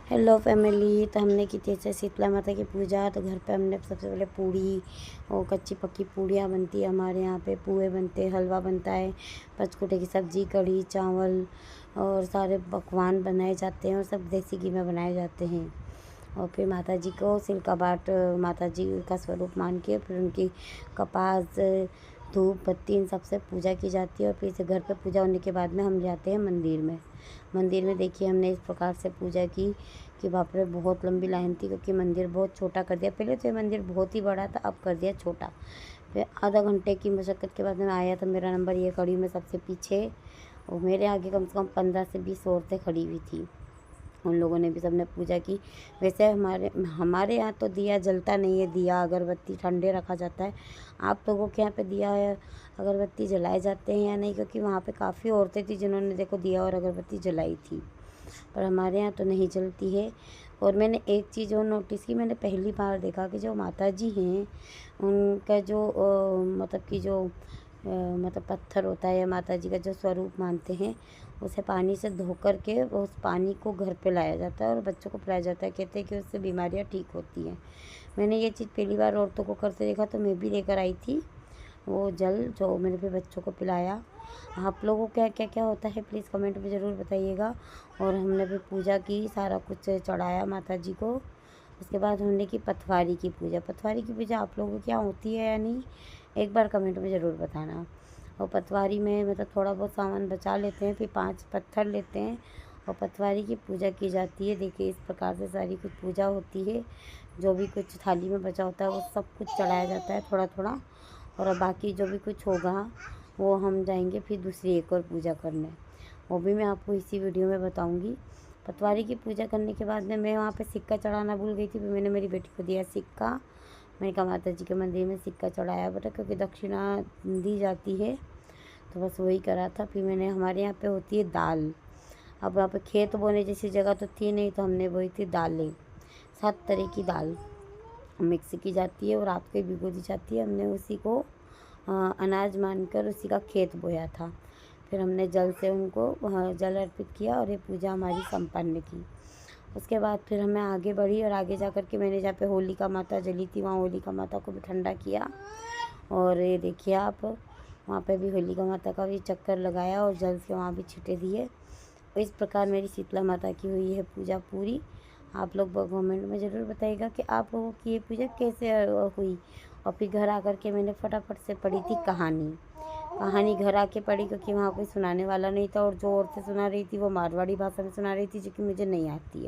Hello family. तो हमने की थी ऐसे शीतला माता की पूजा। तो घर पे हमने सबसे पहले पूड़ी और कच्ची पक्की पूड़ियाँ बनती है हमारे यहाँ पे, पुए बनते हैं, हलवा बनता है, पचकुटे की सब्ज़ी, कढ़ी चावल और सारे पकवान बनाए जाते हैं और सब देसी घी में बनाए जाते हैं। और फिर माता जी को सिल्का बाट माता जी का स्वरूप मान के फिर उनकी कपास, धूप बत्ती इन सबसे पूजा की जाती है। और फिर से घर पे पूजा होने के बाद में हम जाते हैं मंदिर में। मंदिर में देखिए हमने इस प्रकार से पूजा की कि बाप रे बहुत लंबी लाइन थी, क्योंकि मंदिर बहुत छोटा कर दिया। पहले तो ये मंदिर बहुत ही बड़ा था, अब कर दिया छोटा। फिर आधा घंटे की मशक्क़त के बाद में आया तो मेरा नंबर, ये खड़ी मैं सबसे पीछे, और मेरे आगे कम से कम 15 से 20 औरतें खड़ी हुई थी। उन लोगों ने भी सबने पूजा की। वैसे हमारे यहाँ तो दिया जलता नहीं है, दिया अगरबत्ती ठंडे रखा जाता है। आप लोगों के यहाँ पे दिया अगरबत्ती जलाए जाते हैं या नहीं? क्योंकि वहाँ पे काफ़ी औरतें थी जिन्होंने देखो दिया और अगरबत्ती जलाई थी, पर हमारे यहाँ तो नहीं जलती है। और मैंने एक चीज़ और नोटिस की, मैंने पहली बार देखा कि जो माता जी हैं उनका जो मतलब कि जो मतलब पत्थर होता है या माता जी का जो स्वरूप मानते हैं, उसे पानी से धो कर के उस पानी को घर पे लाया जाता है और बच्चों को पिलाया जाता है। कहते हैं कि उससे बीमारियां ठीक होती हैं। मैंने ये चीज़ पहली बार औरतों को करते देखा, तो मैं भी लेकर आई थी वो जल, जो मैंने फिर बच्चों को पिलाया। आप लोगों को क्या क्या क्या होता है प्लीज़ कमेंट में ज़रूर बताइएगा। और हमने भी पूजा की, सारा कुछ चढ़ाया माता जी को। उसके बाद हमने की पथवारी की पूजा। पथवारी की पूजा आप लोगों के यहाँ होती है या नहीं, एक बार कमेंट में ज़रूर बताना। और पथवारी में मतलब थोड़ा बहुत सामान बचा लेते हैं, फिर 5 पत्थर लेते हैं और पथवारी की पूजा की जाती है। देखिए इस प्रकार से सारी कुछ पूजा होती है। जो भी कुछ थाली में बचा होता है वो सब कुछ चढ़ाया जाता है थोड़ा थोड़ा, और अब बाकी जो भी कुछ होगा वो हम जाएंगे फिर दूसरी एक और पूजा करने। वो भी मैं आपको इसी वीडियो में बताऊंगी। पटवारी की पूजा करने के बाद में मैं वहाँ पे सिक्का चढ़ाना भूल गई थी, फिर मैंने मेरी बेटी को दिया सिक्का। मैंने कहा माता जी के मंदिर में सिक्का चढ़ाया बेटा, क्योंकि दक्षिणा दी जाती है, तो बस वही करा था। फिर मैंने, हमारे यहाँ पे होती है दाल। अब वहाँ पे खेत बोने जैसी जगह तो थी नहीं, तो हमने बोई थी दालें। 7 तरह की दाल मिक्स की जाती है और रात को ही भिगो दी जाती है। हमने उसी को अनाज मानकर उसी का खेत बोया था। फिर हमने जल से उनको जल अर्पित किया और ये पूजा हमारी संपन्न की। उसके बाद फिर हमें आगे बढ़ी और आगे जा कर के मैंने जहाँ पे होलिका माता जली थी वहाँ होलिका माता को भी ठंडा किया। और ये देखिए आप, वहाँ पे भी होलिका माता का भी चक्कर लगाया और जल से वहाँ भी छींटे दिए। तो इस प्रकार मेरी शीतला माता की हुई है पूजा पूरी। आप लोग कमेंट में ज़रूर बताइएगा कि आप लोगों की ये पूजा कैसे हुई। और फिर घर आकर के मैंने फटाफट से पढ़ी थी कहानी। कहानी घर आके पढ़ी, क्योंकि वहाँ कोई सुनाने वाला नहीं था, और जो औरतें सुना रही थी वो मारवाड़ी भाषा में सुना रही थी, जो कि मुझे नहीं आती है।